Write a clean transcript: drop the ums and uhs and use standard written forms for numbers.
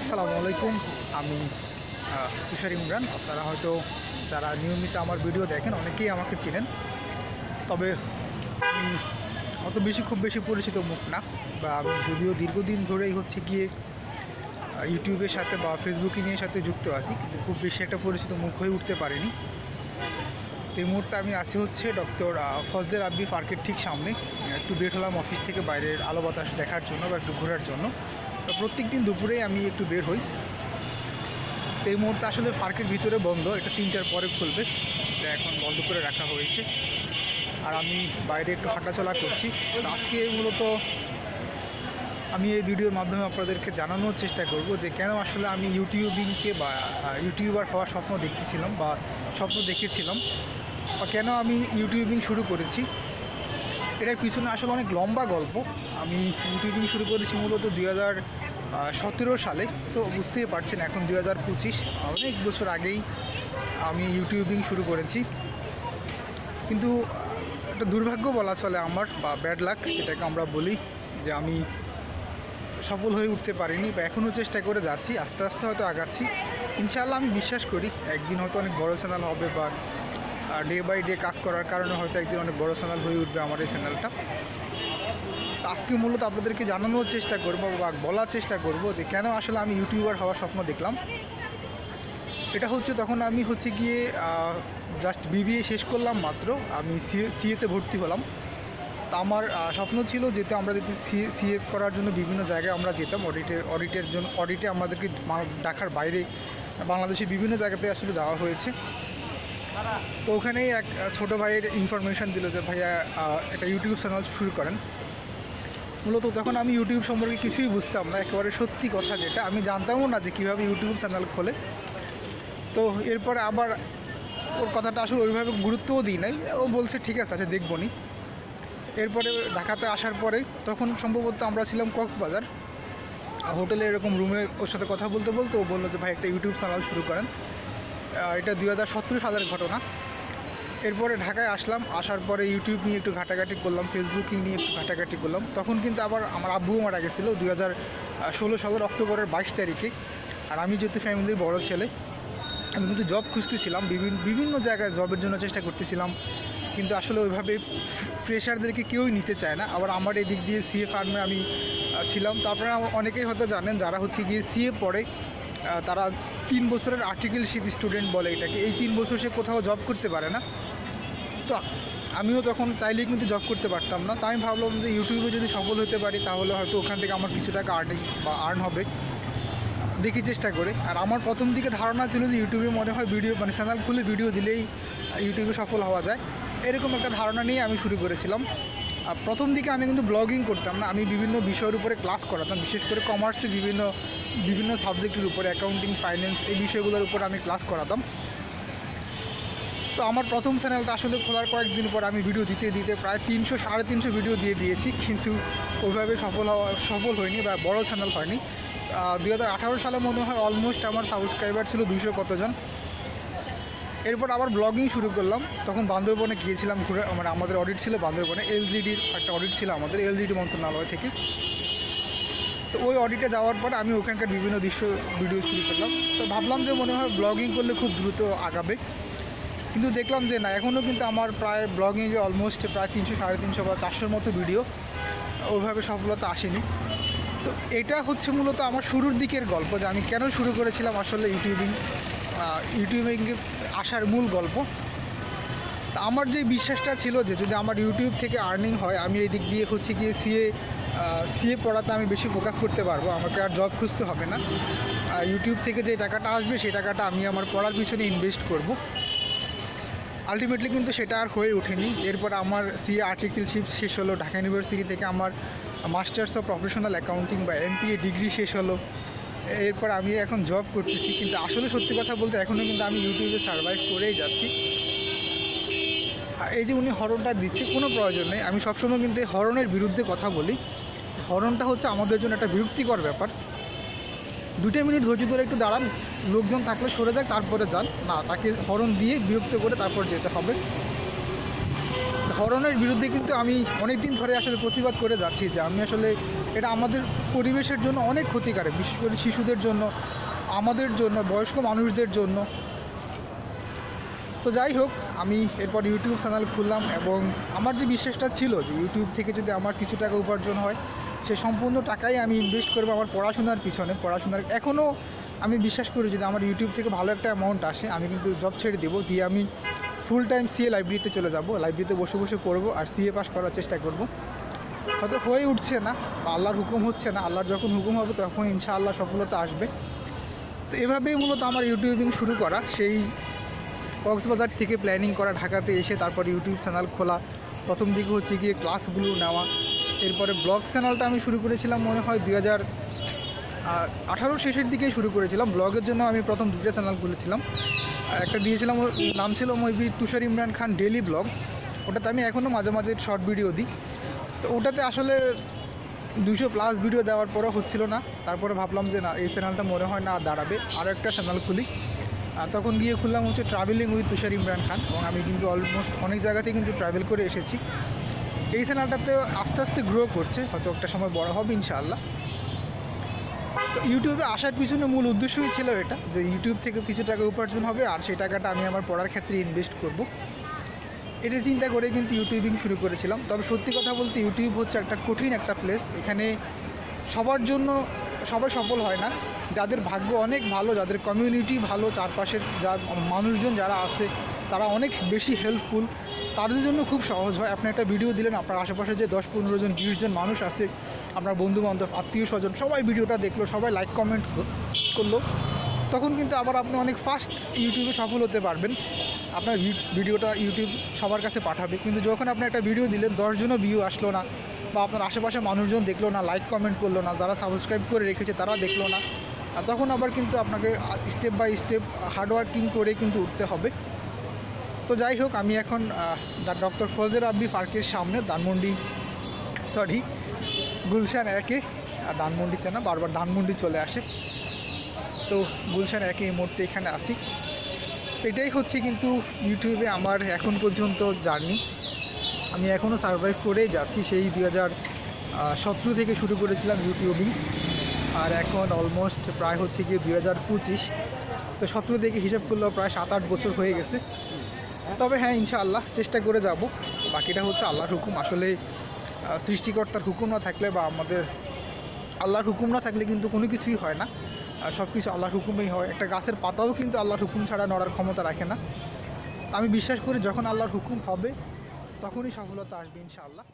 আসসালামু আলাইকুম। আমি তুষার ইমরান। আপনারা হয়তো যারা নিয়মিত আমার ভিডিও দেখেন অনেকেই আমাকে চিনেন, তবে আমি খুব বেশি পরিচিত মুখ না, বা আমি যদিও দীর্ঘদিন ধরেই গিয়ে ইউটিউবের সাথে বা ফেসবুকিংয়ের সাথে যুক্ত আছি, কিন্তু খুব বেশি একটা পরিচিত মুখ হয়ে উঠতে পারিনি। এই মুহূর্তে আমি আছি ডক্টর ফজলে রাব্বি পার্কের ঠিক সামনে। একটু বের হলাম অফিস থেকে বাইরের আলো বাতাস দেখার জন্য বা একটু ঘোরার জন্য। প্রত্যেক দিন দুপুরেই আমি একটু বের হই। এই মুহূর্তে আসলে পার্কের ভিতরে বন্ধ, এটা 3টার পরে খুলবে, এটা এখন বন্ধ করে রাখা হয়েছে। আর আমি বাইরে একটু হাঁটাচলা করছি। আজকে মূলত আমি এই ভিডিওর মাধ্যমে আপনাদেরকে জানানোর চেষ্টা করব যে কেন আসলে আমি ইউটিউবিংকে বা ইউটিউবার হওয়ার স্বপ্ন দেখতেছিলাম বা স্বপ্ন দেখেছিলাম, বা কেন আমি ইউটিউবিং শুরু করেছি। এটার পিছনে আসলে অনেক লম্বা গল্প। আমি ইউটিউবিং শুরু করেছি মূলত 2017 সালে। সো বুঝতেই পারছেন এখন 2025, অনেক বছর আগেই আমি ইউটিউবিং শুরু করেছি। কিন্তু একটা দুর্ভাগ্য বলা চলে আমার, বা ব্যাড লাক যেটাকে আমরা বলি, যে আমি সফল হয়ে উঠতে পারিনি, বা এখনও চেষ্টা করে যাচ্ছি, আস্তে আস্তে হয়তো আগাচ্ছি। ইনশাআল্লাহ আমি বিশ্বাস করি একদিন হয়তো অনেক বড় চ্যানেল হবে, বা ডে বাই ডে কাজ করার কারণে হয়তো একদিন অনেক বড় চ্যানেল হয়ে উঠবে আমার এই চ্যানেলটা। আজকে মূলত আপনাদেরকে জানানোর চেষ্টা করব বা বলার চেষ্টা করব যে কেন আসলে আমি ইউটিউবার হওয়ার স্বপ্ন দেখলাম। এটা তখন আমি গিয়ে জাস্ট বিবিএ শেষ করলাম মাত্র, আমি সিএতে ভর্তি হলাম। তা আমার স্বপ্ন ছিল যেতে আমরা যদি সিএ করার জন্য বিভিন্ন জায়গায় আমরা যেতাম, অডিটে আমাদেরকে ঢাকার বাইরে বাংলাদেশের বিভিন্ন জায়গাতে আসলে যাওয়া হয়েছে। তো ওখানেই এক ছোটো ভাইয়ের ইনফরমেশান দিল যে ভাইয়া একটা ইউটিউব চ্যানেল শুরু করেন। মূলত তখন আমি ইউটিউব সম্পর্কে কিছুই বুঝতাম না, একেবারে সত্যি কথা যেটা, আমি জানতামও না যে কীভাবে ইউটিউব চ্যানেল খোলে। তো এরপরে আবার ওর কথাটা আসলে ওইভাবে গুরুত্বও দিই নাই, ও বলছে ঠিক আছে আচ্ছা দেখবো নি। এরপরে ঢাকাতে আসার পরে তখন সম্ভবত আমরা ছিলাম কক্সবাজার হোটেলে, এরকম রুমে ওর সাথে কথা বলতে বলতে ও বললো যে ভাই একটা ইউটিউব চ্যানেল শুরু করেন। এটা 2017 সালের ঘটনা। এরপরে ঢাকায় আসলাম, আসার পরে ইউটিউব নিয়ে একটু ঘাটাঘাটি করলাম, ফেসবুকিং নিয়ে একটু ঘাটাঘাটি করলাম। তখন কিন্তু আবার আমার আব্বুও মারা গেছিলো 2016 সালের অক্টোবরের 22 তারিখে। আর আমি যেহেতু ফ্যামিলির বড় ছেলে, আমি কিন্তু জব খুঁজতেছিলাম, বিভিন্ন জায়গায় জবের জন্য চেষ্টা করতেছিলাম, কিন্তু আসলে ওইভাবে ফ্রেশারদেরকে কেউই নিতে চায় না। আবার আমার এই দিক দিয়ে সিএ ফার্মে আমি ছিলাম। তারপরে অনেকেই হয়তো জানেন যারা গিয়ে সিএ পড়ে, তারা 3 বছরের আর্টিকেলশিপ স্টুডেন্ট বলে এটাকে। এই 3 বছর সে কোথাও জব করতে পারে না। তো আমিও তখন চাইলেই কিন্তু জব করতে পারতাম না। তাই আমি ভাবলাম যে ইউটিউবে যদি সফল হতে পারি তাহলে হয়তো ওখান থেকে আমার কিছু টাকা আর্ন হবে, দেখি চেষ্টা করে। আর আমার প্রথম দিকে ধারণা ছিল যে ইউটিউবে মনে হয় ভিডিও চ্যানেল খুলে ভিডিও দিলেই ইউটিউবে সফল হওয়া যায়, এরকম একটা ধারণা নিয়ে আমি শুরু করেছিলাম। প্রথম দিকে আমি কিন্তু ব্লগিং করতাম না, আমি বিভিন্ন বিষয়ের উপরে ক্লাস করাতাম, বিশেষ করে কমার্সের বিভিন্ন সাবজেক্টের উপরে, অ্যাকাউন্টিং, ফাইন্যান্স, এই বিষয়গুলোর উপর আমি ক্লাস করাতাম। তো আমার প্রথম চ্যানেলটা আসলে খোলার কয়েকদিন পর আমি ভিডিও দিতে প্রায় 300-350 ভিডিও দিয়ে দিয়েছি, কিন্তু ওইভাবে সফল হয়নি বা বড় চ্যানেল হয়নি। 2018 সালে মনে হয় অলমোস্ট আমার সাবস্ক্রাইবার ছিল 200 কতজন। এরপর আবার ব্লগিং শুরু করলাম। তখন বান্দরবনে গিয়েছিলাম ঘুরে, আমাদের অডিট ছিল বান্দরবনে, এলজিডির একটা অডিট ছিল আমাদের, এলজিডি মন্ত্রণালয় থেকে। তো ওই অডিটে যাওয়ার পরে আমি ওখানকার বিভিন্ন ভিডিও শুরু করলাম। তো ভাবলাম যে মনে হয় ব্লগিং করলে খুব দ্রুত আগাবে, কিন্তু দেখলাম যে না, এখনও কিন্তু আমার প্রায় ব্লগিংয়ে অলমোস্ট প্রায় 300-350 বা 400 মতো ভিডিও, ওইভাবে সফলতা আসেনি। তো এটা মূলত আমার শুরুর দিকের গল্প, যে আমি কেন শুরু করেছিলাম আসলে ইউটিউবিংয়ে আসার মূল গল্প। তা আমার যে বিশ্বাসটা ছিল যে যদি আমার ইউটিউব থেকে আর্নিং হয়, আমি এই দিক দিয়ে গিয়ে সিএ পড়াতে আমি বেশি ফোকাস করতে পারবো, আমাকে আর জব খুঁজতে হবে না। ইউটিউব থেকে যে টাকাটা আসবে সেই টাকাটা আমি আমার পড়ার পিছনে ইনভেস্ট করব। আলটিমেটলি কিন্তু সেটা আর হয়ে ওঠেনি। এরপর আমার সিএ আর্টিকেলশিপ শেষ হলো, ঢাকা ইউনিভার্সিটি থেকে আমার মাস্টার্স অফ প্রফেশনাল অ্যাকাউন্টিং বা এমপিএ ডিগ্রি শেষ হলো। এরপর আমি এখন জব করতেছি, কিন্তু আসলে সত্যি কথা বলতে এখনও কিন্তু আমি ইউটিউবে সার্ভাইভ করেই যাচ্ছি। এই যে উনি হরনটা দিচ্ছে, কোনো প্রয়োজন নেই। আমি সবসময় কিন্তু এই হরনের বিরুদ্ধে কথা বলি। হরনটা আমাদের জন্য একটা বিরক্তিকর ব্যাপার। 2 মিনিট ধৈর্য ধরে একটু দাঁড়ান, লোকজন থাকলে সরে যাক, তারপরে যান না, তাকে হরন দিয়ে বিরক্ত করে তারপর যেতে হবে। হরনের বিরুদ্ধে কিন্তু আমি অনেক দিন ধরে আসলে প্রতিবাদ করে যাচ্ছি যে আমি আসলে এটা আমাদের পরিবেশের জন্য অনেক ক্ষতিকারক, বিশেষ করে শিশুদের জন্য, আমাদের জন্য, বয়স্ক মানুষদের জন্য। তো যাই হোক, আমি এরপর ইউটিউব চ্যানেল খুললাম এবং আমার যে বিশ্বাসটা ছিল যে ইউটিউব থেকে যদি আমার কিছু টাকা উপার্জন হয়, সে সম্পূর্ণ টাকাই আমি ইনভেস্ট করবো আমার পড়াশোনার পিছনে। এখনও আমি বিশ্বাস করি যদি আমার ইউটিউব থেকে ভালো একটা অ্যামাউন্ট আসে, আমি কিন্তু জব ছেড়ে দেবো, দিয়ে আমি ফুল টাইম সিএ লাইব্রেরিতে চলে যাব, লাইব্রেরিতে বসে বসে পড়বো আর সিএ পাস করার চেষ্টা করব। হয়তো হয়ে উঠছে না বা আল্লাহর হুকুম হচ্ছে না, আল্লাহর যখন হুকুম হবে তখন ইনশাআল্লাহ সফলতা আসবে। তো এভাবেই মূলত আমার ইউটিউবিং শুরু করা, সেই কক্সবাজার থেকে প্ল্যানিং করা, ঢাকাতে এসে তারপর ইউটিউব চ্যানেল খোলা। প্রথম দিকে হচ্ছে গিয়ে ক্লাসগুলো নেওয়া, এরপরে ব্লগ চ্যানেলটা আমি শুরু করেছিলাম মনে হয় 2018 শেষের দিকেই শুরু করেছিলাম। ব্লগের জন্য আমি প্রথম 2টা চ্যানেল খুলেছিলাম, একটা দিয়েছিলাম, নাম ছিল মেবি তুষার ইমরান খান ডেইলি ব্লগ। ওটাতে আমি এখনও মাঝে মাঝে শর্ট ভিডিও দিই। তো ওটাতে আসলে 200+ ভিডিও দেওয়ার পরও হচ্ছিল না। তারপরে ভাবলাম যে না, এই চ্যানেলটা মনে হয় না দাঁড়াবে, আরও একটা চ্যানেল খুলি। আর তখন গিয়ে খুললাম হচ্ছে ট্রাভেলিং উইথ তুষার ইমরান খান, এবং আমি কিন্তু অলমোস্ট অনেক জায়গাতেই কিন্তু ট্রাভেল করে এসেছি। এই চ্যানেলটাতে আস্তে আস্তে গ্রো করছে, হয়তো একটা সময় বড় হবে ইনশাআল্লাহ। তো ইউটিউবে আসার পিছনে মূল উদ্দেশ্যই ছিল এটা, যে ইউটিউব থেকে কিছু টাকা উপার্জন হবে আর সেই টাকাটা আমি আমার পড়ার ক্ষেত্রে ইনভেস্ট করব। এটা চিন্তা করে কিন্তু ইউটিউবিং শুরু করেছিলাম। তবে সত্যি কথা বলতে ইউটিউব হচ্ছে একটা কঠিন একটা প্লেস। এখানে সবার জন্য সবাই সফল হয় না। যাদের ভাগ্য অনেক ভালো, যাদের কমিউনিটি ভালো, চারপাশের মানুষজন যারা আছে তারা অনেক বেশি হেল্পফুল, তাদের জন্য খুব সহজ হয়। আপনি একটা ভিডিও দিলেন, আপনার আশেপাশে যে 10-15 জন 20 জন মানুষ আছে, আপনার বন্ধুবান্ধব, আত্মীয় স্বজন, সবাই ভিডিওটা দেখলো, সবাই লাইক কমেন্ট করলো, তখন কিন্তু আবার আপনি অনেক ফাস্ট ইউটিউবে সফল হতে পারবেন। আপনার ভিডিওটা ইউটিউব সবার কাছে পাঠাবে। কিন্তু যখন আপনি একটা ভিডিও দিলেন, 10 জনও ভিউ আসলো না, বা আপনার আশেপাশে মানুষজন দেখলো না, লাইক কমেন্ট করলো না, যারা সাবস্ক্রাইব করে রেখেছে তারা দেখলো না, আর তখন আবার কিন্তু আপনাকে স্টেপ বাই স্টেপ হার্ডওয়ার্কিং করে কিন্তু উঠতে হবে। তো যাই হোক, আমি এখন ডক্টর ফজলে রাব্বি পার্কের সামনে গুলশান 1-এ, ধানমন্ডিতে না, বারবার ধানমন্ডি চলে আসে, তো গুলশান 1-এ এই মুহূর্তে এখানে আসি। এটাই হচ্ছে কিন্তু ইউটিউবে আমার এখন পর্যন্ত জার্নি। আমি এখনও সার্ভাইভ করেই যাচ্ছি। সেই 2017 থেকে শুরু করেছিলাম ইউটিউবিং, আর এখন অলমোস্ট প্রায় হচ্ছে গিয়ে 2025। তো 17 থেকে হিসাব করলেও প্রায় 7-8 বছর হয়ে গেছে। তবে হ্যাঁ, ইনশাআল্লাহ চেষ্টা করে যাব। বাকিটা হচ্ছে আল্লাহর হুকুম। আসলে সৃষ্টিকর্তার হুকুম না থাকলে, বা আমাদের আল্লাহর হুকুম না থাকলে কিন্তু কোনো কিছুই হয় না। সব কিছু আল্লাহর হুকুমেই হয়। একটা গাছের পাতাও কিন্তু আল্লাহর হুকুম ছাড়া নড়ার ক্ষমতা রাখে না। আমি বিশ্বাস করি যখন আল্লাহর হুকুম হবে তখনই সফলতা আসবে ইনশাআল্লাহ।